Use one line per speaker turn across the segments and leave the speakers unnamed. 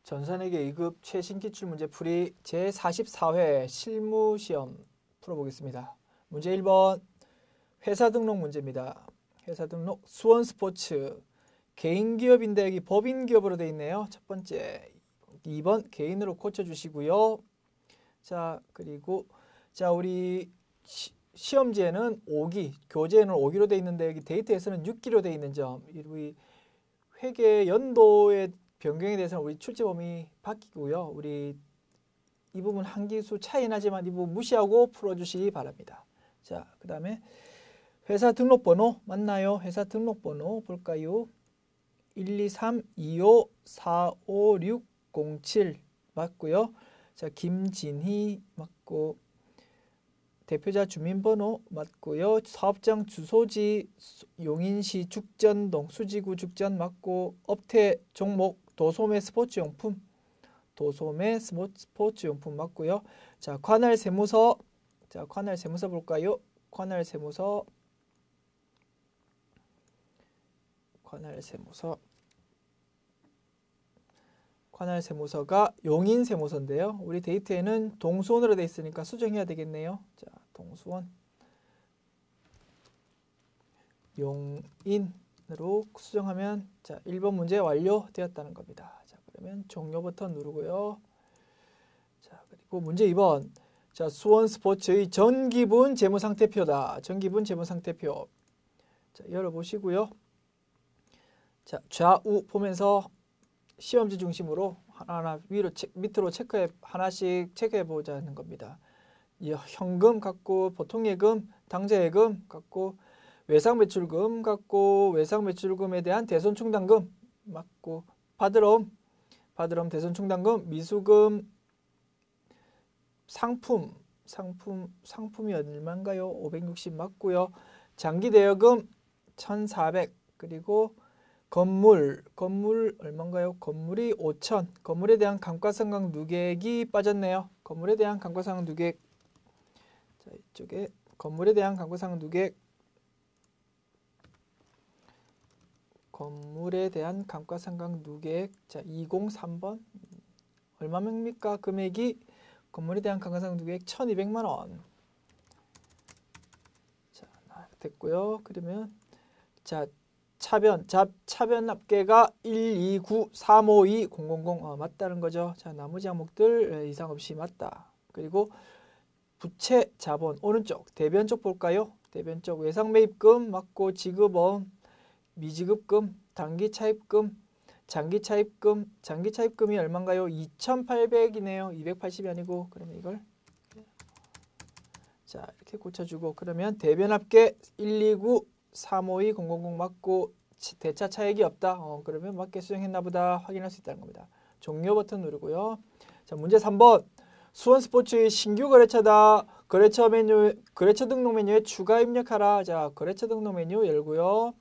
전산회계 2급 최신 기출문제 풀이 제44회 실무시험 풀어보겠습니다. 문제 1번 회사 등록 문제입니다. 회사 등록 수원스포츠 개인기업인데 여기 법인기업으로 되어 있네요. 첫 번째 2번 개인으로 고쳐주시고요. 자 그리고 자 우리 시험지에는 5기 교재에는 5기로 되어 있는데 여기 데이터에서는 6기로 되어 있는 점 우리 회계 연도의 변경에 대해서는 우리 출제 범위 바뀌고요. 우리 이 부분 한기수 차이 나지만 이 부분 무시하고 풀어주시기 바랍니다. 자, 그 다음에 회사 등록번호 맞나요? 회사 등록번호 볼까요? 123254567 맞고요. 자, 김진희 맞고 대표자 주민번호 맞고요. 사업장 주소지 용인시 죽전동 수지구 죽전 맞고 업태 종목 도소매 스포츠용품 맞고요. 자 관할 세무서 볼까요? 관할 세무서가 용인 세무서인데요. 우리 데이터에는 동수원으로 되어 있으니까 수정해야 되겠네요. 자, 동수원 용인으로 수정하면 자 1번 문제 완료되었다는 겁니다. 자 그러면 종료 버튼 누르고요. 자 그리고 문제 2번 자 수원스포츠의 전기분 재무상태표다. 전기분 재무상태표 자 열어보시고요. 자 좌우 보면서 시험지 중심으로 하나하나 밑으로 하나씩 체크해 보자는 겁니다. 현금 갖고 보통예금, 당좌예금 갖고 외상매출금 갖고 외상매출금에 대한 대손충당금 맞고 받으럼 대손충당금 미수금 상품이 얼마인가요? 560 맞고요. 장기대여금 1400 그리고 건물 얼마인가요? 건물이 5000 건물에 대한 감가상각 누계액이 빠졌네요. 건물에 대한 감가상각 누계액 자 이쪽에 건물에 대한 감가상각 누계액 자 203번 얼마입니까? 금액이 건물에 대한 감가상각 누계액 1200만원 자 됐고요. 그러면 자 차변 합계가 129352000 맞다는 거죠. 자 나머지 항목들 이상 없이 맞다. 그리고 부채 자본 오른쪽 대변 쪽 볼까요? 대변 쪽 외상매입금 맞고 지급원 미지급금 단기 차입금 장기 차입금이 얼마인가요? 2800이네요. 280이 아니고 그러면 이걸 자 이렇게 고쳐주고 그러면 대변 합계 129352000 맞고 대차 차액이 없다. 그러면 맞게 수정했나 보다 확인할 수 있다는 겁니다. 종료 버튼 누르고요. 자 문제 3번 수원스포츠의 신규 거래처다. 거래처 등록 메뉴에 추가 입력하라. 자 거래처 등록 메뉴 열고요.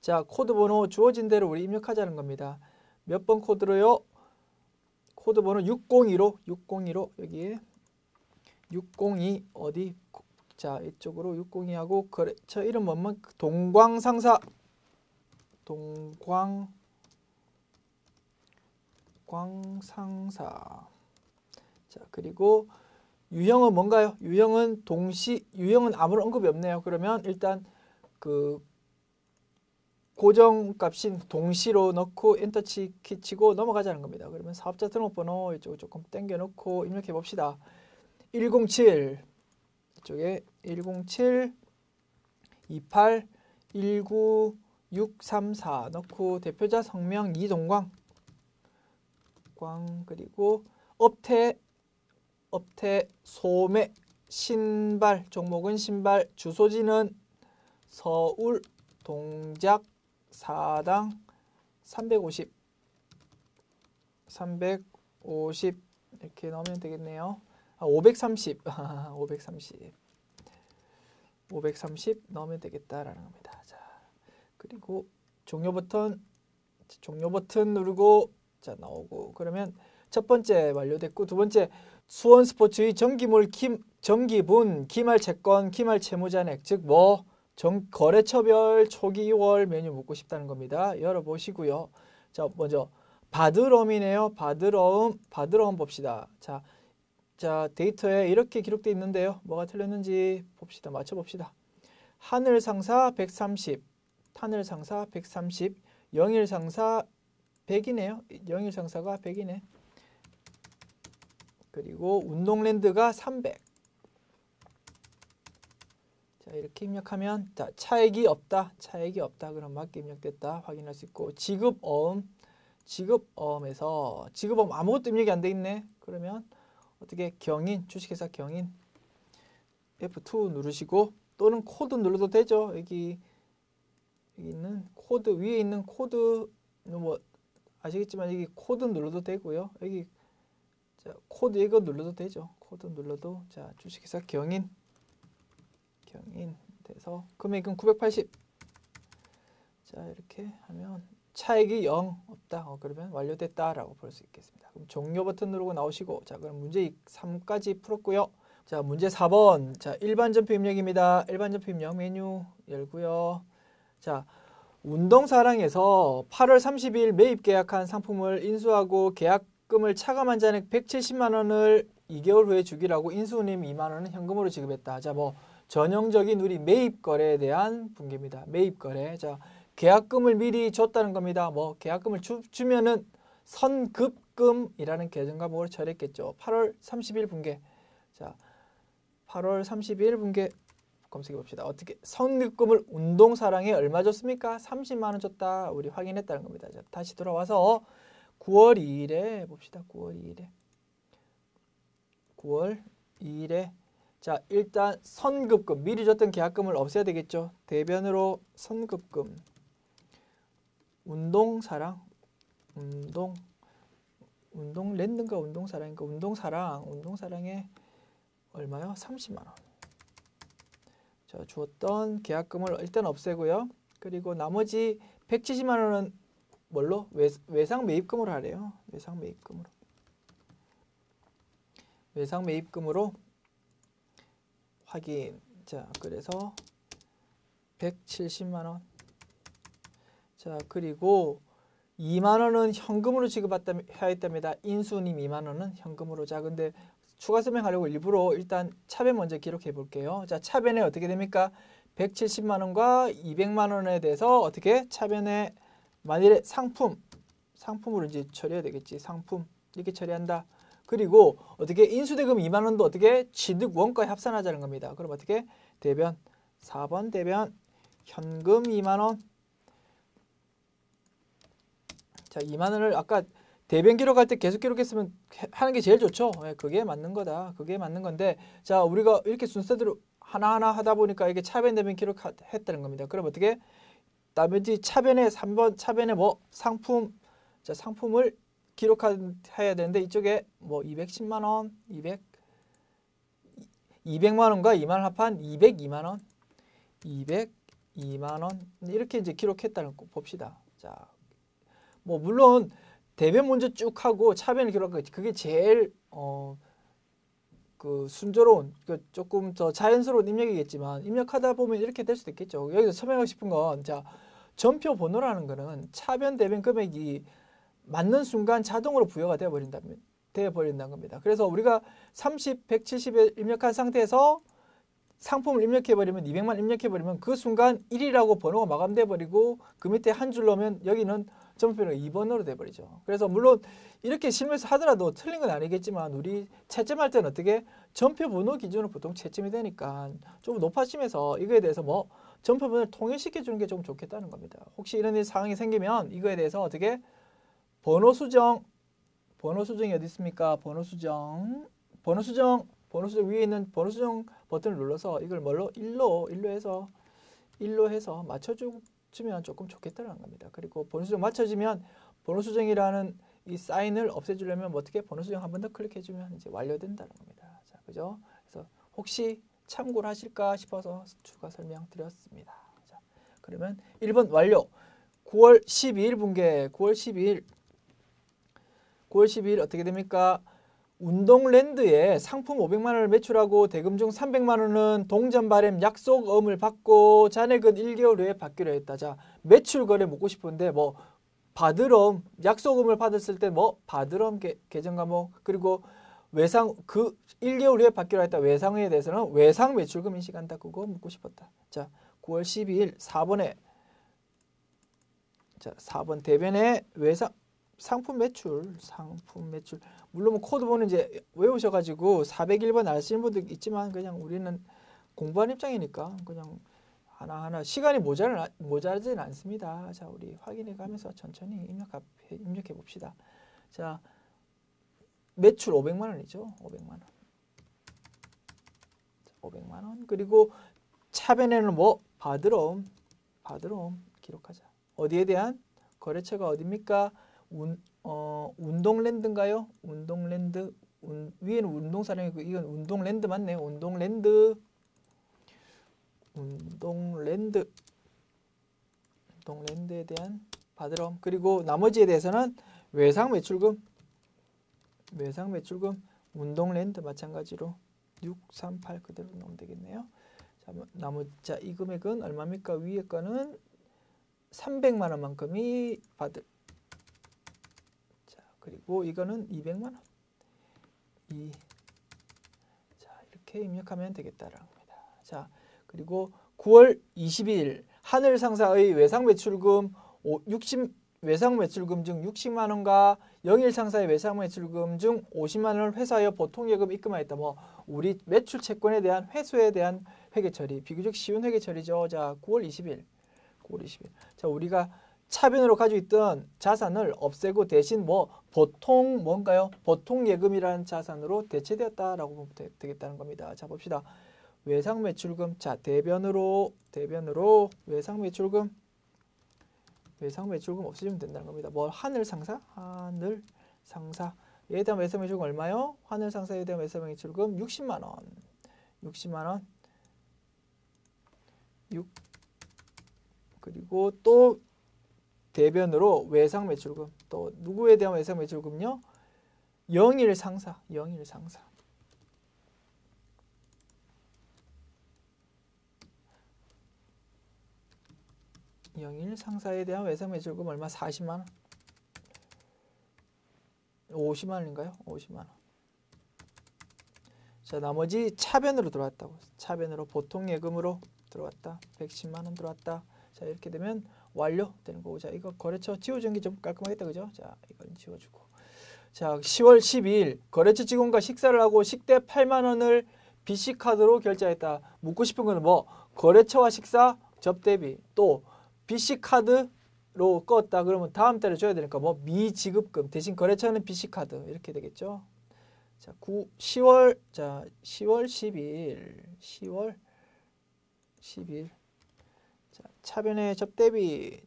자 코드번호 주어진 대로 우리 입력하자는 겁니다. 몇 번 코드로요? 코드번호 602로 여기에 602 어디 자 이쪽으로 602하고 거래처 이름 뭐만 동광상사 자 그리고 유형은 뭔가요? 유형은 아무런 언급이 없네요. 그러면 일단 그 고정값인 동시로 넣고 엔터 치고 넘어가자는 겁니다. 그러면 사업자 등록번호 이쪽을 조금 당겨 놓고 입력해 봅시다. 107 이쪽에 107 28 19634 넣고 대표자 성명 이동광 그리고 업태 소매 신발 종목은 신발 주소지는 서울 동작 4당 350 이렇게 넣으면 되겠네요. 530 넣으면 되겠다라는 겁니다. 자 그리고 종료 버튼 누르고 자 나오고 그러면 첫 번째 완료됐고 두 번째 수원스포츠의 전기분 기말 채권 기말 채무잔액 즉 거래처별 초기 2월 메뉴 묻고 싶다는 겁니다. 열어보시고요. 자 먼저 받으럼이네요. 받으럼 봅시다. 자, 데이터에 이렇게 기록되어 있는데요. 뭐가 틀렸는지 봅시다. 맞춰봅시다. 하늘 상사 130, 하늘 상사 130, 영일 상사 100이네요. 영일 상사가 100이네. 그리고 운동랜드가 300. 자, 이렇게 입력하면 자, 차액이 없다. 차액이 없다. 그럼 맞게 입력됐다. 확인할 수 있고 지급어음에서 지급어음 아무것도 입력이 안 돼 있네. 그러면 어떻게 경인, 주식회사 경인 F2 누르시고 또는 코드 눌러도 되죠. 여기 있는 코드 위에 있는 코드 뭐 아시겠지만 여기 코드 눌러도 되고요. 여기 자, 코드 이거 눌러도 되죠. 코드 눌러도 자, 주식회사 경인 돼서 금액은 980. 자, 이렇게 하면 차액이 0 없다. 그러면 완료됐다라고 볼 수 있겠습니다. 그럼 종료 버튼 누르고 나오시고 자, 그럼 문제 3까지 풀었고요. 자, 문제 4번. 자, 일반 전표 입력입니다. 일반 전표 입력 메뉴 열고요. 자, 운동사랑에서 8월 30일 매입 계약한 상품을 인수하고 계약금을 차감한 잔액 170만 원을 2개월 후에 주기라고 인수님 2만 원은 현금으로 지급했다. 자, 뭐 전형적인 우리 매입 거래에 대한 분계입니다. 매입 거래. 자, 계약금을 미리 줬다는 겁니다. 뭐 계약금을 주면은 선급금이라는 계정 과목을 처리했겠죠. 8월 30일 분계. 자, 8월 30일 분계 검색해 봅시다. 어떻게 선급금을 운동사랑에 얼마 줬습니까? 30만 원 줬다. 우리 확인했다는 겁니다. 자, 다시 돌아와서 9월 2일에 봅시다. 9월 2일에 자, 일단 선급금 미리 줬던 계약금을 없애야 되겠죠. 대변으로 선급금 운동사랑 운동랜드인가 운동사랑인가 운동사랑에 얼마요? 30만 원. 자, 주었던 계약금을 일단 없애고요. 그리고 나머지 170만 원은 뭘로? 외상 매입금으로 하래요. 외상 매입금으로 확인. 자, 그래서 170만 원. 자, 그리고 2만 원은 현금으로 지급해야 했답니다. 인수님 2만 원은 현금으로. 자, 근데 추가 설명하려고 일부러 일단 차변 먼저 기록해 볼게요. 자, 차변에 어떻게 됩니까? 170만 원과 200만 원에 대해서 어떻게 차변에 만일에 상품으로 이제 처리해야 되겠지. 상품 이렇게 처리한다. 그리고 어떻게 인수대금 2만 원도 어떻게 취득 원가에 합산하자는 겁니다. 그럼 어떻게 대변 4번 대변 현금 2만 원. 자, 2만 원을 아까 대변 기록할 때 계속 기록했으면 하는 게 제일 좋죠. 그게 맞는 거다. 그게 맞는 건데 자, 우리가 이렇게 순서대로 하나하나 하다 보니까 이게 차변 대변 기록했다는 겁니다. 그럼 어떻게 나머지 차변에 3번 차변에 뭐 상품 자, 상품을 기록해야 되는데 이쪽에 뭐 210만 원, 200만 원과 2만 원 합한 202만 원, 202만 원 이렇게 이제 기록했다는 거 봅시다. 자, 뭐 물론 대변 먼저 쭉 하고 차변을 기록하고 그게 제일 그 순조로운 조금 더 자연스러운 입력이겠지만 입력하다 보면 이렇게 될 수도 있겠죠. 여기서 설명하고 싶은 건 자, 전표 번호라는 거는 차변 대변 금액이 맞는 순간 자동으로 부여가 되어버린다는 겁니다. 그래서 우리가 30, 170에 입력한 상태에서 상품을 입력해버리면 200만 입력해버리면 그 순간 1이라고 번호가 마감돼버리고 그 밑에 한 줄 넣으면 여기는 전표가 2번으로 돼버리죠. 그래서 물론 이렇게 실무에서 하더라도 틀린 건 아니겠지만 우리 채점할 때는 어떻게 전표 번호 기준으로 보통 채점이 되니까 좀 높아지면서 이거에 대해서 뭐 전표 번호를 통일시켜 주는 게 좀 좋겠다는 겁니다. 혹시 이런 상황이 생기면 이거에 대해서 어떻게 번호 수정이 어디 있습니까? 번호 수정 위에 있는 번호 수정 버튼을 눌러서 이걸 뭘로? 1로 해서 맞춰주면 조금 좋겠다는 겁니다. 그리고 번호 수정 맞춰지면 번호 수정이라는 이 사인을 없애주려면 뭐 어떻게 번호 수정 한 번 더 클릭해주면 이제 완료된다는 겁니다. 자, 그죠? 그래서 혹시 참고를 하실까 싶어서 추가 설명드렸습니다. 자, 그러면 1번 완료. 9월 12일 분계. 9월 12일 어떻게 됩니까? 운동랜드에 상품 500만 원을 매출하고 대금 중 300만 원은 동전 발행 약속음을 받고 잔액은 1개월 후에 받기로 했다. 자, 매출 거래 묻고 싶은데 뭐 받으럼 약소금을 받았을 때 뭐 받으럼 계정 과목 그리고 외상 그 1개월 후에 받기로 했다 외상에 대해서는 외상 매출금 인식한다. 그거 묻고 싶었다. 자, 9월 12일 4번에 자, 4번 대변에 외상 상품 매출 물론 뭐 코드 보는 이제 외우셔 가지고 401번 아시는 분도 있지만 그냥 우리는 공부하는 입장이니까 그냥 하나하나 시간이 모자라지는 않습니다. 자, 우리 확인해 가면서 천천히 입력해 봅시다. 자, 매출 500만 원이죠. 500만 원. 500만 원. 그리고 차변에는 뭐 받으러 기록하자. 어디에 대한 거래처가 어디입니까? 운동랜드인가요? 운동랜드. 위에는 운동사랑이고 이건 운동랜드 맞네요. 운동랜드에 대한 받으러. 그리고 나머지에 대해서는 외상 매출금 운동랜드 마찬가지로 638 그대로 넣으면 되겠네요. 자, 이 금액은 얼마입니까? 위에 거는 300만 원만큼이 받을. 자, 그리고 이거는 200만 원. 자, 이렇게 입력하면 되겠다라는 겁니다. 자, 그리고 9월 22일 하늘 상사의 외상 매출금 외상 매출금 중 60만 원과 영일 상사의 외상 매출금 중 50만 원을 회사에 보통예금 입금하였다. 뭐 우리 매출 채권에 대한 회수에 대한 회계 처리 비교적 쉬운 회계 처리죠. 자, 9월 20일. 자, 우리가 차변으로 가지고 있던 자산을 없애고 대신 뭐 보통 뭔가요? 보통예금이라는 자산으로 대체되었다라고 보면 되겠다는 겁니다. 자, 봅시다. 외상 매출금. 자, 대변으로 외상 매출금 없애주면 된다는 겁니다. 뭐 하늘 상사에 대한 외상 매출금 얼마요? 하늘 상사에 대한 외상 매출금 60만 원. 그리고 또 대변으로 외상 매출금. 또 누구에 대한 외상 매출금요? 영일 상사. 영일 상사에 대한 외상 매출금 얼마? 40만 원. 50만 원인가요? 50만 원. 자, 나머지 차변으로 들어왔다고. 차변으로 보통 예금으로 들어왔다. 110만 원 들어왔다. 자, 이렇게 되면 완료되는 거고. 자, 이거 거래처 지워주는 게 좀 깔끔하겠다. 그죠? 자, 이건 지워주고. 자, 10월 12일 거래처 직원과 식사를 하고 식대 8만 원을 BC카드로 결제했다. 묻고 싶은 거는 뭐 거래처와 식사 접대비 또 BC카드로 껐다. 그러면 다음 달에 줘야 되니까 뭐 미지급금 대신 거래처는 BC카드 이렇게 되겠죠. 자, 10월 10일 자, 차변의 접대비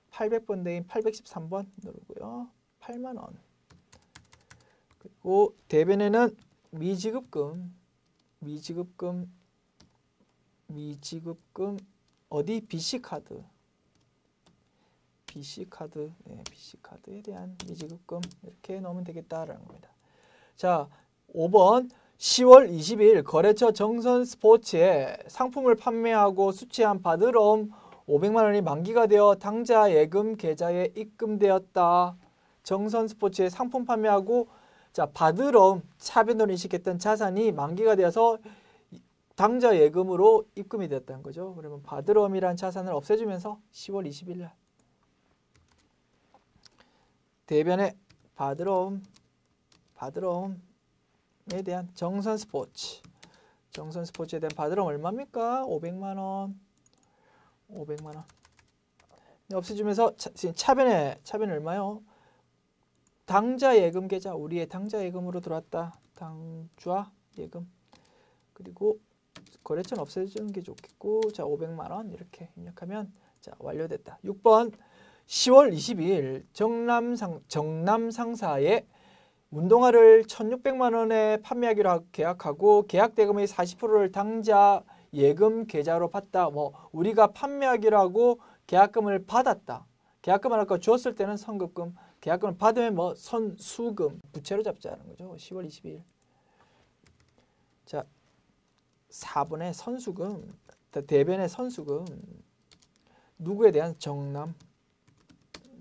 800번대인 813번 누르고요. 8만 원. 그리고 대변에는 미지급금 어디? BC카드. 네, BC카드에 대한 미지급금 이렇게 넣으면 되겠다라는 겁니다. 자, 5번 10월 20일 거래처 정선스포츠에 상품을 판매하고 수취한 받으럼 500만 원이 만기가 되어 당좌 예금 계좌에 입금되었다. 정선스포츠에 상품 판매하고 자, 받으럼 차변으로 인식했던 자산이 만기가 되어서 당좌 예금으로 입금이 되었다는 거죠. 그러면 받으럼이란 자산을 없애주면서 10월 20일 날 대변에 받으럼에 대한 정선스포츠에 대한 받으럼 얼마입니까? 500만 원. 없애주면서 차변에 얼마요? 당좌 예금 계좌 우리의 당좌 예금으로 들어왔다. 당좌 예금. 그리고 거래처는 없애주는 게 좋겠고 자 500만 원 이렇게 입력하면 자 완료됐다. 6번 10월 22일 정남 상사에 운동화를 1,600만 원에 판매하기로 계약하고 계약 대금의 40%를 당좌 예금 계좌로 받다. 뭐 우리가 판매하기로 하고 계약금을 받았다. 계약금을 아까 주었을 때는 선급금, 계약금을 받으면 뭐 선수금, 부채로 잡자는 거죠. 10월 22일. 자, 4번의 선수금, 대변의 선수금. 누구에 대한 정남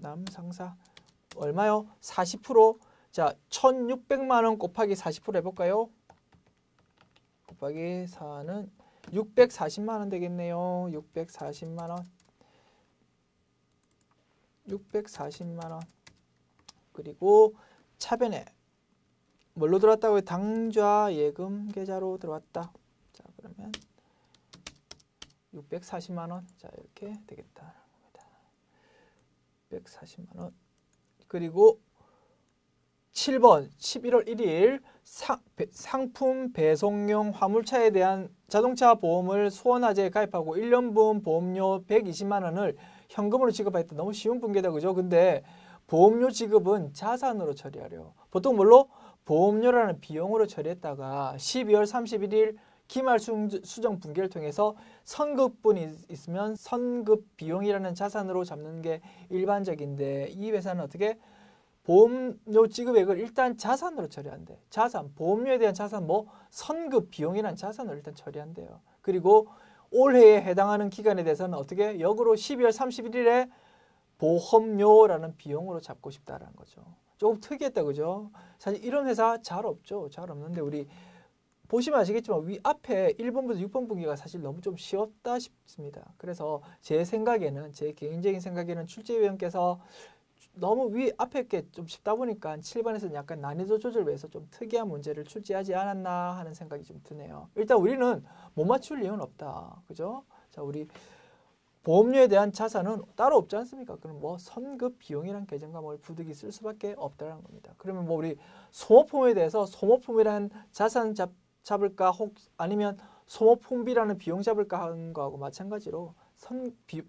남상사 얼마요? 40%. 자, 1,600만 원 곱하기 40% 해볼까요? 곱하기 4는 640만 원 되겠네요. 640만 원. 640만 원. 그리고 차변에 뭘로 들어왔다고요? 당좌 예금 계좌로 들어왔다. 자, 그러면 640만 원. 자, 이렇게 되겠다. 640만 원. 그리고 7번 11월 1일 상품 배송용 화물차에 대한 자동차 보험을 수원화재에 가입하고 1년분 보험료 120만 원을 현금으로 지급하였다. 너무 쉬운 분계다. 그죠? 근데 보험료 지급은 자산으로 처리하려. 보통 뭘로? 보험료라는 비용으로 처리했다가 12월 31일 기말 수정 분계를 통해서 선급분이 있으면 선급 비용이라는 자산으로 잡는 게 일반적인데 이 회사는 어떻게? 보험료 지급액을 일단 자산으로 처리한대. 자산, 보험료에 대한 자산, 뭐 선급 비용이라는 자산을 일단 처리한대요. 그리고 올해에 해당하는 기간에 대해서는 어떻게? 역으로 12월 31일에 보험료라는 비용으로 잡고 싶다라는 거죠. 조금 특이했다, 그죠? 사실 이런 회사 잘 없죠. 잘 없는데 우리 보시면 아시겠지만 위 앞에 1번부터 6번 분기가 사실 너무 좀 쉬웠다 싶습니다. 그래서 제 생각에는, 제 개인적인 생각에는 출제위원께서 너무 위 앞에 게 좀 쉽다 보니까 7번에서는 약간 난이도 조절을 위해서 좀 특이한 문제를 출제하지 않았나 하는 생각이 좀 드네요. 일단 우리는 못 맞출 이유는 없다. 그죠? 자, 우리 보험료에 대한 자산은 따로 없지 않습니까? 그럼 뭐 선급 비용이란 계정과목을 부득이 쓸 수밖에 없다는 겁니다. 그러면 뭐 우리 소모품에 대해서 소모품이란 자산 잡을까 혹 아니면 소모품비라는 비용 잡을까 하는 거하고 마찬가지로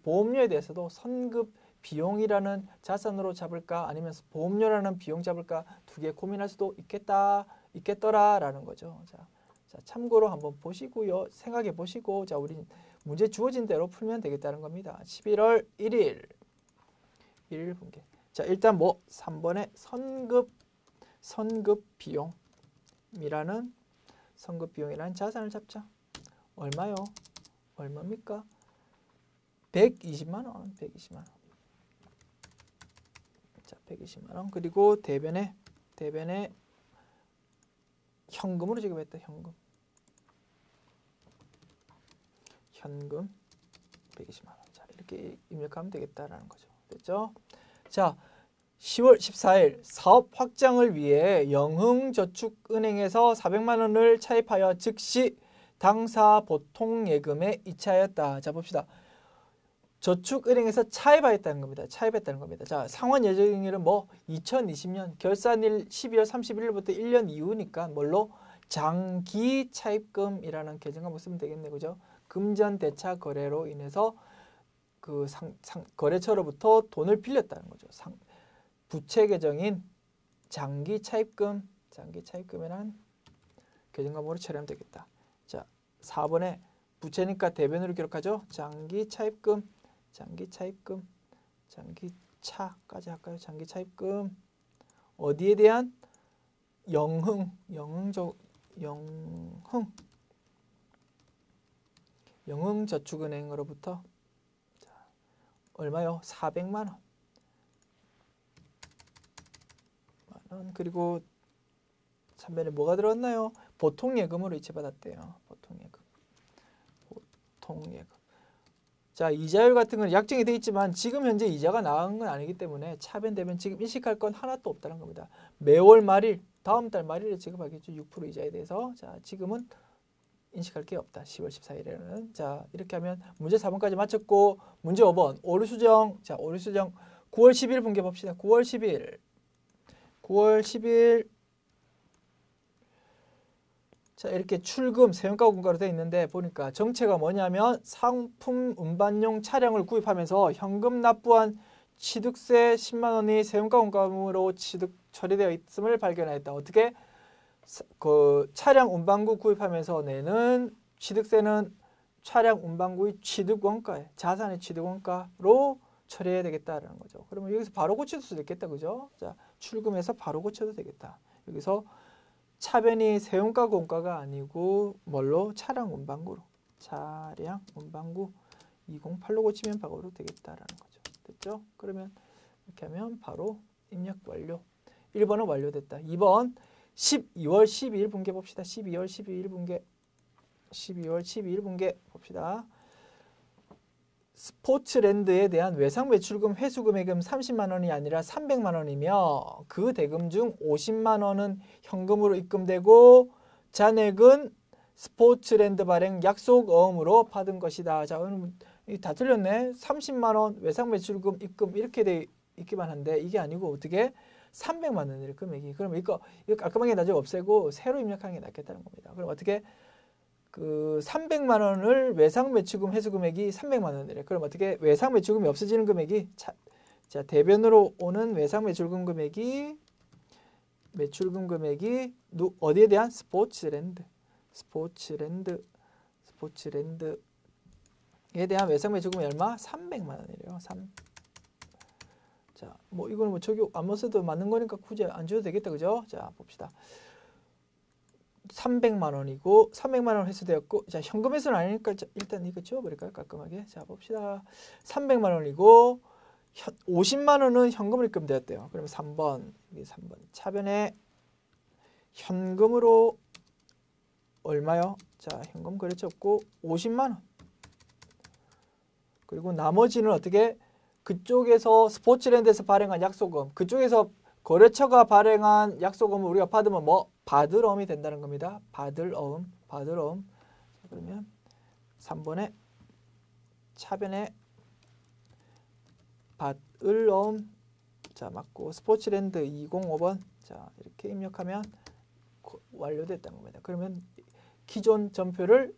보험료에 대해서도 선급 비용이라는 자산으로 잡을까 아니면 보험료라는 비용 잡을까 두 개 고민할 수도 있겠더라라는 거죠. 자, 참고로 한번 보시고요. 생각해 보시고 자, 우리 문제 주어진 대로 풀면 되겠다는 겁니다. 11월 1일 분계. 자, 일단 뭐 3번에 선급 비용이라는 자산을 잡자. 얼마요? 얼마입니까? 120만 원. 120만 원. 자, 120만 원. 그리고 대변에 현금으로 지급했다. 현금 120만 원. 자, 이렇게 입력하면 되겠다라는 거죠. 됐죠? 자, 10월 14일 사업 확장을 위해 영흥저축은행에서 400만 원을 차입하여 즉시 당사 보통예금에 이체하였다. 자, 봅시다. 저축은행에서 차입하였다는 겁니다. 자, 상환 예정일은 뭐 2020년 결산일 12월 31일부터 1년 이후니까 뭘로? 장기 차입금이라는 계정을 쓰면 되겠네. 그죠? 금전 대차 거래로 인해서 그 거래처로부터 돈을 빌렸다는 거죠. 부채 계정인 장기 차입금이란 계정 과목으로 처리하면 되겠다. 자, 4번에 부채니까 대변으로 기록하죠. 장기차까지 할까요? 장기차입금 어디에 대한? 영흥저축은행으로부터 자, 얼마요? 400만 원. 그리고 3번에 뭐가 들어왔나요? 보통예금으로 이체받았대요. 보통예금. 자, 이자율 같은 건 약정이 돼 있지만 지금 현재 이자가 나간 건 아니기 때문에 차변되면 지금 인식할 건 하나도 없다는 겁니다. 매월 말일, 다음 달 말일에 지급하겠죠. 6% 이자에 대해서. 자, 지금은 인식할 게 없다. 10월 14일에는. 자, 이렇게 하면 문제 4번까지 마쳤고 문제 5번 오류수정. 자, 오류수정 9월 10일 분계 봅시다. 9월 10일 자, 이렇게 출금 세원가 공가로 되어 있는데 보니까 정체가 뭐냐면 상품 운반용 차량을 구입하면서 현금 납부한 취득세 10만 원이 세원가 공가로 취득 처리되어 있음을 발견하였다. 어떻게? 그 차량 운반구 구입하면서 내는 취득세는 차량 운반구의 취득원가에 자산의 취득원가로 처리해야 되겠다라는 거죠. 그러면 여기서 바로 고쳐도 수도 있겠다. 그죠? 자, 출금해서 바로 고쳐도 되겠다. 여기서 차변이 세원가 공가가 아니고 뭘로? 차량 운반구 2008로 고치면 바로 되겠다라는 거죠. 됐죠? 그러면 이렇게 하면 바로 입력 완료. 1번은 완료됐다. 2번 12월 12일 분계 봅시다. 12월 12일 분계. 12월 12일 분계 봅시다. 스포츠랜드에 대한 외상 매출금 회수 금액은 30만 원이 아니라 300만 원이며 그 대금 중 50만 원은 현금으로 입금되고 잔액은 스포츠랜드 발행 약속어음으로 받은 것이다. 자, 다 틀렸네. 30만 원 외상 매출금 입금 이렇게 돼 있기만 한데 이게 아니고 어떻게 300만 원의 금액이. 그러면 이거 깔끔하게 나중에 없애고 새로 입력하는 게 낫겠다는 겁니다. 그럼 어떻게 그 300만 원을 외상 매출금 회수 금액이 300만 원이래. 그럼 어떻게 외상 매출금이 없어지는 금액이 자, 대변으로 오는 외상 매출금 금액이 어디에 대한 스포츠랜드에 대한 외상 매출금이 얼마? 300만 원이래요. 자, 뭐 이거는 뭐 적용 안 써도 맞는 거니까 굳이 안 줘도 되겠다. 그죠? 자, 봅시다. 300만 원이고 300만 원 회수되었고 자, 현금 회수는 아니니까 일단 이거 지워버릴까요? 깔끔하게. 자, 봅시다. 300만 원이고 50만 원은 현금으로 입금되었대요. 그러면 3번. 차변에 현금으로 얼마요? 자, 현금 거래처 없고 50만 원. 그리고 나머지는 어떻게 그쪽에서 스포츠랜드에서 발행한 약속금, 그쪽에서 거래처가 발행한 약속금을 우리가 받으면 뭐 받을 어음이 된다는 겁니다. 받을 어음. 그러면 3번에 차변에 받을 어음. 자, 맞고 스포츠랜드 205번. 자, 이렇게 입력하면 완료됐다는 겁니다. 그러면 기존 전표를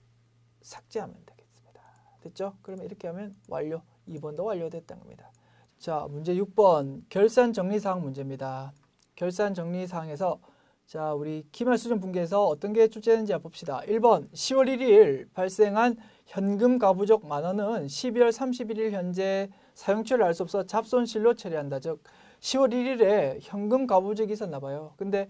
삭제하면 되겠습니다. 됐죠? 그러면 이렇게 하면 완료. 2번도 완료됐다는 겁니다. 자, 문제 6번 결산 정리사항 문제입니다. 결산 정리사항에서 자, 우리 기말수준 분계에서 어떤 게 출제되는지 봅시다. 1번 10월 1일 발생한 현금 가부족 만원은 12월 31일 현재 사용처를 알 수 없어 잡손실로 처리한다. 즉 10월 1일에 현금 가부족이 있었나 봐요. 근데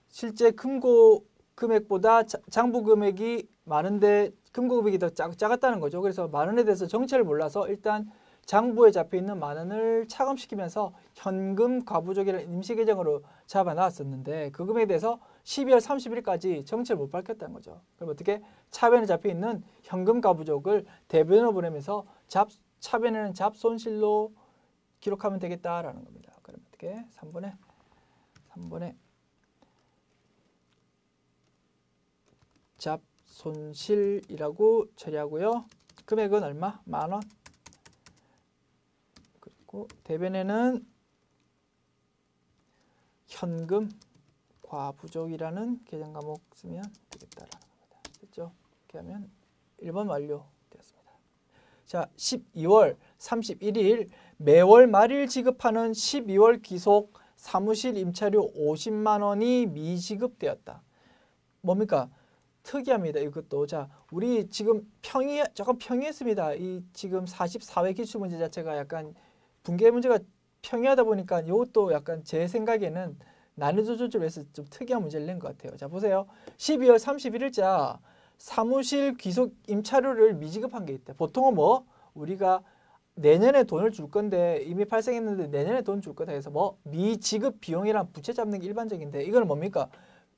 실제 금고 금액보다 장부 금액이 많은데 금고 금액이 더 작았다는 거죠. 그래서 만원에 대해서 정체를 몰라서 일단 장부에 잡혀있는 만원을 차감시키면서 현금 가부족이라는 임시계정으로 잡아놨었는데 그 금액에 대해서 12월 30일까지 정체를 못 밝혔다는 거죠. 그럼 어떻게 차변에 잡혀있는 현금 가부족을 대변으로 보내면서 차변에는 잡손실로 기록하면 되겠다라는 겁니다. 그럼 어떻게 3번에 잡손실이라고 처리하고요. 금액은 얼마? 만원. 그리고 대변에는 현금 과부족이라는 계정 과목 쓰면 되겠다라는 겁니다. 됐죠? 이렇게 하면 1번 완료되었습니다. 자, 12월 31일 매월 말일 지급하는 12월 기속 사무실 임차료 50만 원이 미지급되었다. 뭡니까? 특이합니다. 이것도. 자, 우리 지금 조금 평이했습니다. 이 지금 44회 기출문제 자체가 약간 분계 문제가 평이하다 보니까 이것도 약간 제 생각에는 난이도 조절을 해서 좀 특이한 문제를 낸 것 같아요. 자, 보세요. 12월 31일자 사무실 귀속 임차료를 미지급한 게 있다. 보통은 뭐 우리가 내년에 돈을 줄 건데 이미 발생했는데 내년에 돈 줄 거다 해서 뭐 미지급 비용이란 부채 잡는 게 일반적인데 이거는 뭡니까?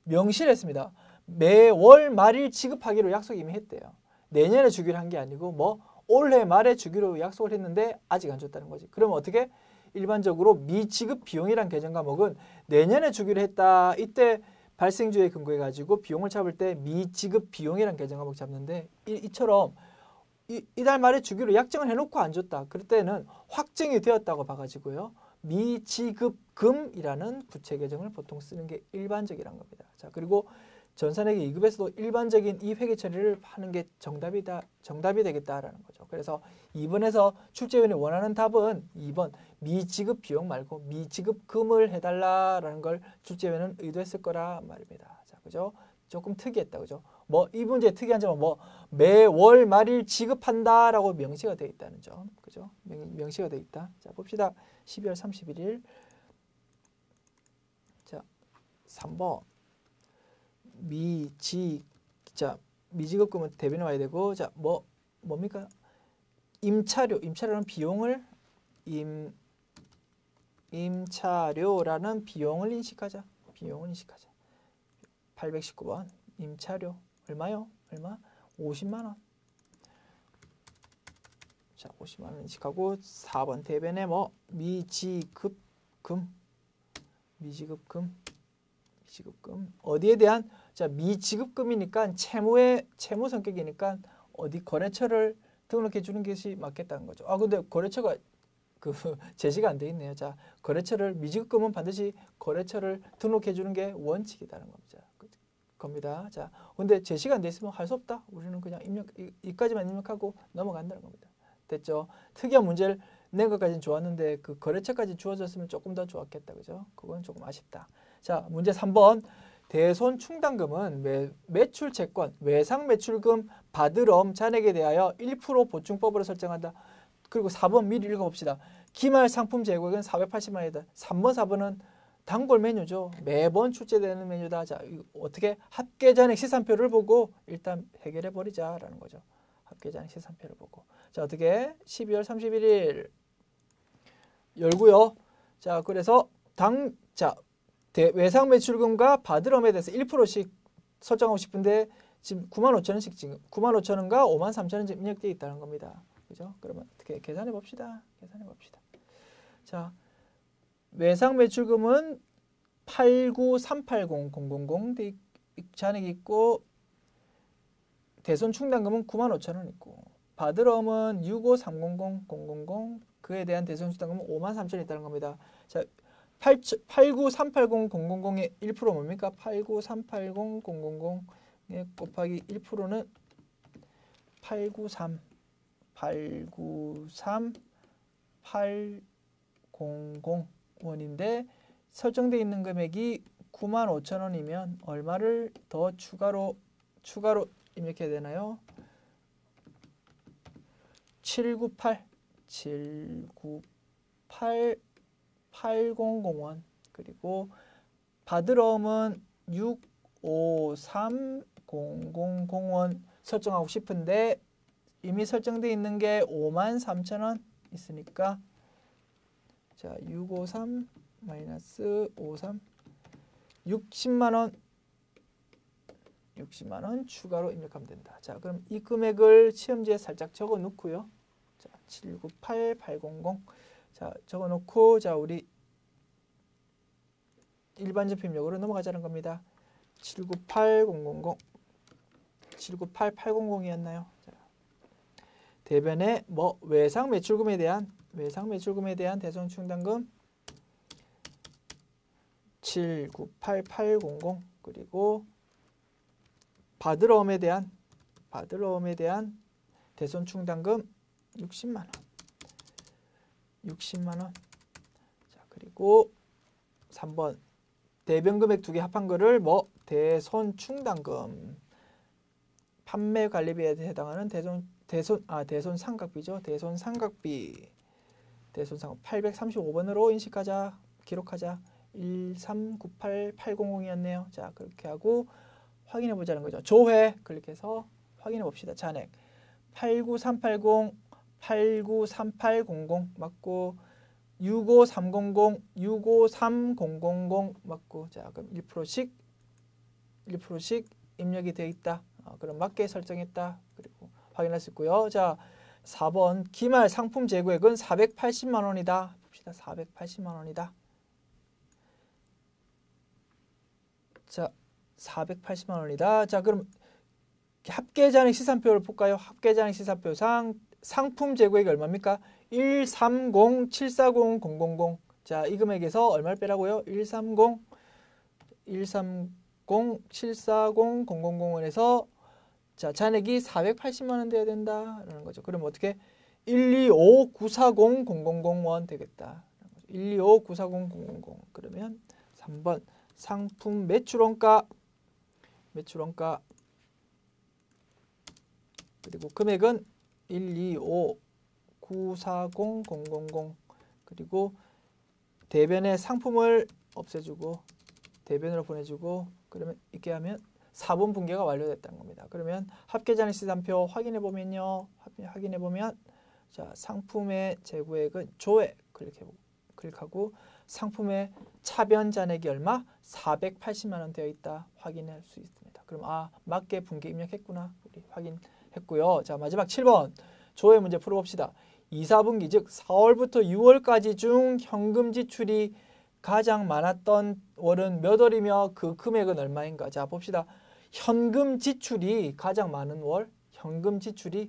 명시를 했습니다. 매월 말일 지급하기로 약속 이미 했대요. 내년에 주기로 한 게 아니고 뭐 올해 말에 주기로 약속을 했는데 아직 안 줬다는 거지. 그러면 어떻게? 일반적으로 미지급 비용이란 계정 과목은 내년에 주기로 했다. 이때 발생주에 근거해 가지고 비용을 잡을 때 미지급 비용이란 계정 과목 잡는데 이처럼 이달 말에 주기로 약정을 해놓고 안 줬다. 그럴 때는 확정이 되었다고 봐가지고요. 미지급금이라는 부채 계정을 보통 쓰는 게 일반적이란 겁니다. 자, 그리고 전산회계 2급에서도 일반적인 이 회계 처리를 하는 게 정답이 되겠다라는 거죠. 그래서 2번에서 출제위원이 원하는 답은 2번 미지급 비용 말고 미지급금을 해달라라는 걸 출제위원은 의도했을 거라 말입니다. 자, 그죠? 조금 특이했다, 그죠? 뭐 이 문제의 특이한 점은 뭐 매월 말일 지급한다라고 명시가 되어 있다는 점, 그죠? 명시가 되어 있다. 자, 봅시다. 12월 31일. 자, 3번. 미지급금은 대변에 와야 되고, 자, 뭡니까? 임차료는 비용을 임차료라는 비용을 인식하자. 비용을 인식하자. 819번 임차료 얼마요? 얼마? 50만 원. 자, 50만 원 인식하고 4번 대변에 뭐 미지급금. 미지급금. 미지급금. 어디에 대한 자, 미지급금이니까 채무 성격이니까 어디 거래처를 등록해 주는 것이 맞겠다는 거죠. 아, 근데 거래처가 그 제시가 안 돼 있네요. 자, 거래처를 미지급금은 반드시 거래처를 등록해 주는 게 원칙이다는 겁니다. 자, 근데 제시가 안 돼 있으면 할 수 없다. 우리는 그냥 이까지만 입력하고 넘어간다는 겁니다. 됐죠? 특이한 문제를 낸 것까지는 좋았는데 그 거래처까지 주어졌으면 조금 더 좋았겠다. 그죠? 그건 조금 아쉽다. 자, 문제 3번. 대손 충당금은 매출 채권, 외상 매출금 받으럼 잔액에 대하여 1% 보충법으로 설정한다. 그리고 4번 미리 읽어봅시다. 기말 상품 재고액은 480만 원이다. 3번, 4번은 단골 메뉴죠. 매번 출제되는 메뉴다. 자, 어떻게 합계잔액 시산표를 보고 일단 해결해 버리자라는 거죠. 합계잔액 시산표를 보고. 자, 어떻게 12월 31일 열고요. 자, 그래서 외상 매출금과 받으럼에 대해서 1%씩 설정하고 싶은데 지금 95,000원씩 지금 95,000원과 53,000원 지금 입력되어 있다는 겁니다. 그죠? 그러면 어떻게 계산해 봅시다. 계산해 봅시다. 자, 외상 매출금은 89380,000 잔액이 있고 대손 충당금은 95,000원 있고 받으럼은 65300,000 그에 대한 대손 충당금은 53,000원 있다는 겁니다. 자, 89380,000의 1% 뭡니까? 89380,000에 곱하기 1%는 893,800원인데 설정되어 있는 금액이 95,000원이면 얼마를 더 추가로 입력해야 되나요? 798,800원 그리고 받으럼은 653,000원 설정하고 싶은데 이미 설정되어 있는 게 53,000원 있으니까 자 653 마이너스 53 60만 원 추가로 입력하면 된다. 자, 그럼 이 금액을 시험지에 살짝 적어 놓고요. 자, 798,800. 자, 적어 놓고 자, 우리 일반적 입력으로 넘어가자는 겁니다. 798,000 798,800이었나요? 자, 대변에 뭐 외상 매출금에 대한 대손 충당금 798,800 그리고 받으러움에 대한 대손 충당금 60만 원. 60만 원. 자, 그리고 3번 대변 금액 두 개 합한 거를 뭐 대손 충당금 판매 관리비에 해당하는 대손 상각비죠. 대손 상각비 835번으로 인식하자. 기록하자. 1398800이었네요. 자, 그렇게 하고 확인해 보자는 거죠. 조회 클릭해서 확인해 봅시다. 잔액 89380 893,800 맞고 65300 653,000 맞고 자, 그럼 1%씩 입력이 되어 있다. 그럼 맞게 설정했다. 그리고 확인할 수 있고요. 자, 4번 기말 상품 재고액은 480만 원이다. 봅시다. 480만 원이다. 자, 480만 원이다. 자, 그럼 합계잔액 시산표를 볼까요? 합계잔액 시산표상 상품 재고액이 얼마입니까? 130,740,000. 자, 이 금액에서 얼마를 빼라고요? 130,740,000원에서 자, 잔액이 480만 원 돼야 된다라는 거죠. 그럼 어떻게 125,940,000원 되겠다. 125,940,000. 그러면 3번 상품 매출원가 그리고 금액은 125,940,000 그리고 대변의 상품을 없애주고 대변으로 보내주고 그러면 이렇게 하면 4번 분계가 완료됐다는 겁니다. 그러면 합계잔액 시산표 확인해 보면요. 자, 상품의 재고액은 조회 클릭하고 상품의 차변 잔액이 얼마? 480만 원 되어 있다. 확인할 수 있습니다. 그럼 맞게 분기 입력했구나. 우리 확인했고요. 자, 마지막 7번. 조회 문제 풀어봅시다. 2, 4분기 즉 4월부터 6월까지 중 현금 지출이 가장 많았던 월은 몇 월이며 그 금액은 얼마인가? 자, 봅시다. 현금 지출이 가장 많은 월, 현금 지출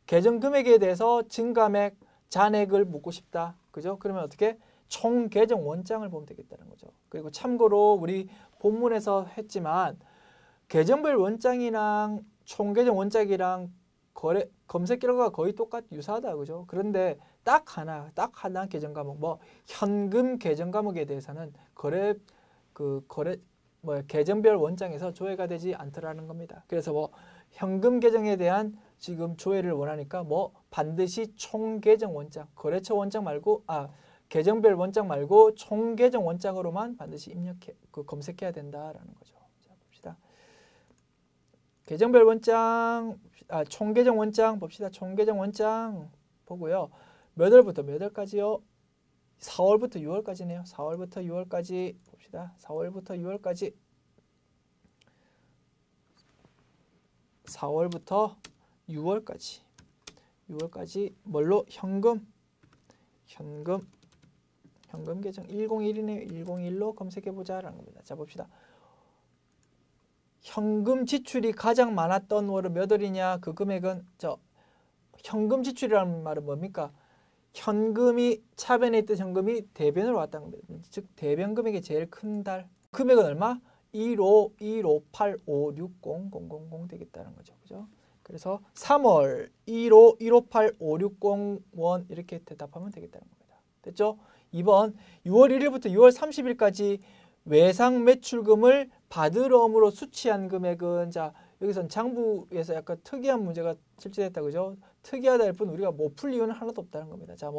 계정 금액에 대해서 증감액, 잔액을 묻고 싶다. 그죠? 그러면 어떻게? 총 계정 원장을 보면 되겠다는 거죠. 그리고 참고로 우리 본문에서 했지만 계정별 원장이랑 총 계정 원장이랑 검색 결과가 거의 유사하다. 그죠? 그런데 딱 하나 계정 과목, 현금 계정 과목에 대해서는 계정별 원장에서 조회가 되지 않더라는 겁니다. 그래서 현금 계정에 대한 지금 조회를 원하니까 반드시 총 계정 원장, 거래처 원장 말고 계정별 원장 말고 총 계정 원장으로만 반드시 검색해야 된다라는 거죠. 자, 봅시다. 계정별 원장, 총 계정 원장 봅시다. 총 계정 원장 보고요. 몇 월부터 몇 월까지요? 4월부터 6월까지네요. 4월부터 6월까지 봅시다. 4월부터 6월까지 4월부터 6월까지 뭘로? 현금 계정 101이네요. 101로 검색해보자라는 겁니다. 자, 봅시다. 현금 지출이 가장 많았던 월은 몇 월이냐? 그 금액은 현금 지출이라는 말은 뭡니까? 현금이 차변에 있던 현금이 대변으로 왔다는 겁니다. 즉 대변 금액이 제일 큰 달. 금액은 얼마? 15158560000 되겠다는 거죠. 그죠? 그래서 3월 151585600원 이렇게 대답하면 되겠다는 겁니다. 됐죠? 2번 6월 1일부터 6월 30일까지 외상 매출금을 받으러음으로 수취한 금액은 자 여기선 장부에서 약간 특이한 문제가 출제됐다. 그죠? 특이하다 할 뿐 우리가 못 풀 이유는 하나도 없다는 겁니다. 자,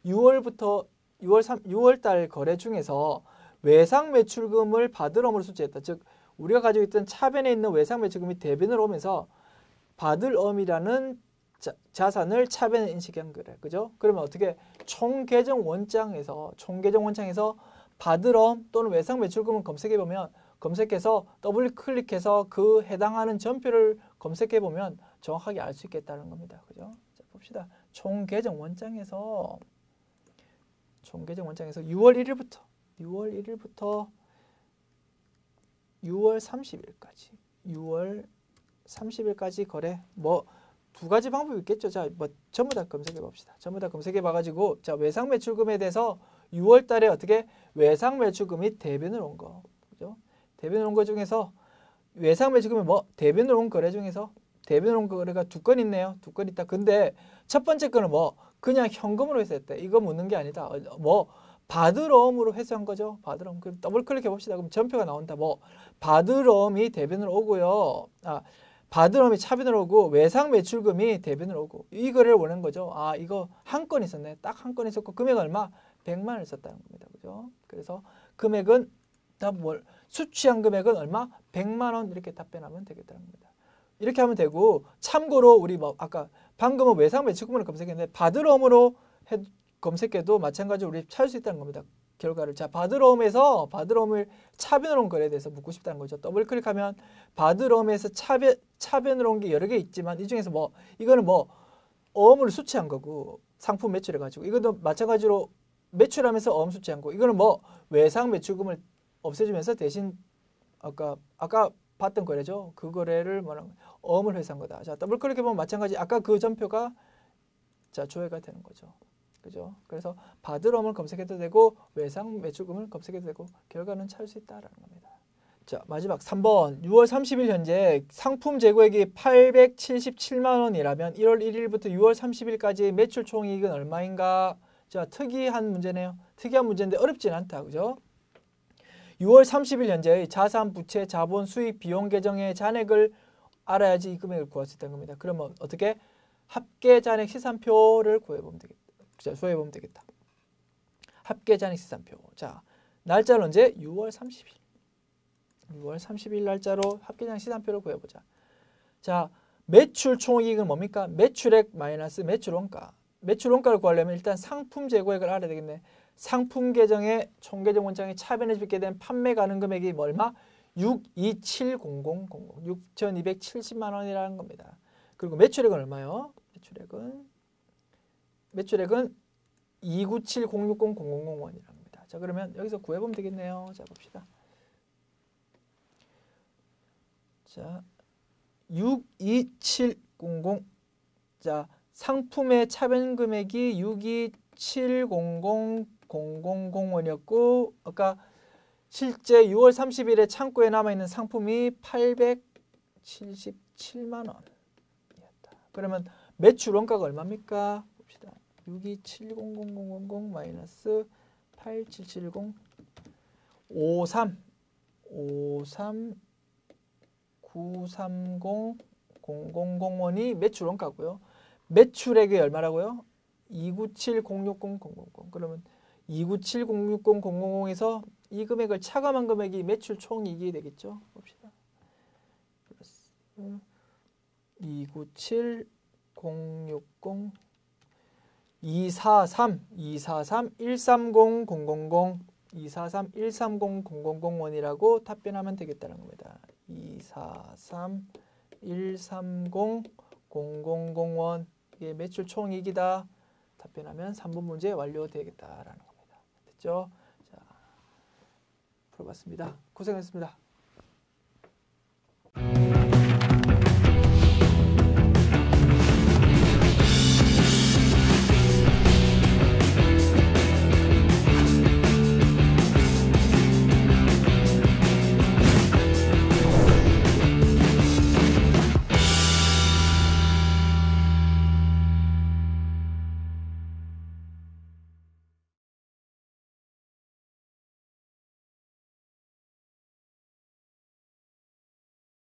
6월부터 6월 달 거래 중에서 외상 매출금을 받으러음으로 수취했다. 즉 우리가 가지고 있던 차변에 있는 외상 매출금이 대변으로 오면서 받을음이라는 자산을 차변에 인식한 거래. 그죠? 그러면 어떻게 총 계정 원장에서 받을음 또는 외상 매출금을 검색해보면 검색해서 더블 클릭해서 그 해당하는 전표를 검색해보면 정확하게 알 수 있겠다는 겁니다. 그죠? 자, 봅시다. 총 계정 원장에서 6월 1일부터 6월 30일까지 거래 두 가지 방법이 있겠죠. 자, 전부 다 검색해 봅시다. 전부 다 검색해 봐가지고 자 외상 매출금에 대해서 6월 달에 어떻게 외상 매출금이 대변으로 온 거, 그죠? 대변으로 온 거 중에서 외상 매출금이 대변으로 온 거래 중에서 대변으로 온 거래가 2건 있네요. 2건 있다. 근데 첫 번째 거는 그냥 현금으로 회수했대. 이거 묻는 게 아니다. 받으러음으로 회수한 거죠. 받으러음. 그럼 더블 클릭해 봅시다. 그럼 전표가 나온다. 받으러음이 대변으로 오고요. 받으러음이 차변으로 오고 외상 매출금이 대변으로 오고 이 거래를 원하는 거죠. 이거 한 건 있었네. 딱 한 건 있었고 금액 얼마? 100만 원을 썼다는 겁니다. 그죠? 그래서 금액은 수취한 금액은 얼마? 100만 원 이렇게 답변하면 되겠다는 겁니다. 이렇게 하면 되고 참고로 우리 아까 방금은 외상 매출금을 검색했는데 받으러음으로 검색해도 마찬가지로 우리 찾을 수 있다는 겁니다. 결과를. 자, 받으러음을 차변으로 온 거래에 대해서 묻고 싶다는 거죠. 더블 클릭하면 받으러음에서 차변으로 온 게 여러 개 있지만 이 중에서 이거는 어음을 수취한 거고 상품 매출해 가지고 이것도 마찬가지로 매출하면서 어음 수취한 거. 이거는 외상 매출금을 없애주면서 대신 아까 봤던 거래죠. 그 거래를 어음을 회수한 거다. 자, 더블 클릭해 보면 마찬가지 아까 그 전표가 자 조회가 되는 거죠. 그죠? 그래서 받으러음을 검색해도 되고 외상 매출금을 검색해도 되고 결과는 찾을 수 있다라는 겁니다. 자, 마지막 3번 6월 30일 현재 상품 재고액이 877만 원이라면 1월 1일부터 6월 30일까지 매출 총이익은 얼마인가? 자, 특이한 문제네요. 특이한 문제인데 어렵진 않다. 그죠? 6월 30일 현재의 자산, 부채, 자본, 수익, 비용 계정의 잔액을 알아야지 이 금액을 구할 수 있다는 겁니다. 그러면 어떻게? 합계 잔액 시산표를 구해보면 되겠다. 조회해보면 되겠다. 합계 잔액 시산표. 자, 날짜는 언제? 6월 30일. 6월 30일 날짜로 합계 잔액 시산표를 구해보자. 자, 매출 총이익은 뭡니까? 매출액 마이너스 매출 원가. 매출 원가를 구하려면 일단 상품 재고액을 알아야 되겠네. 상품 계정에 총 계정 원장에 차변에 집계 된 판매 가능 금액이 얼마? 6270000 6270만 원이라는 겁니다. 그리고 매출액은 얼마요? 매출액은 297060000원이라는 겁니다. 자, 그러면 여기서 구해보면 되겠네요. 자, 봅시다. 자, 62700. 자, 상품의 차변 금액이 6270000원이었고 아까 실제 6월 30일에 창고에 남아있는 상품이 877만 원이었다. 그러면 매출 원가가 얼마입니까? 봅시다. 6270000 마이너스 8770 5393000원이 매출 원가고요. 매출액이 얼마라고요? 297060000. 그러면 297060000에서 이 금액을 차감한 금액이 매출 총이익이 되겠죠. 봅시다. 플러스 2970600 243 130000 243 130000원이라고 답변하면 되겠다는 겁니다. 243 130000원 이게 매출 총이익이다. 답변하면 3번 문제 완료되겠다라는 겁니다. 됐죠? 자, 풀어봤습니다. 고생했습니다.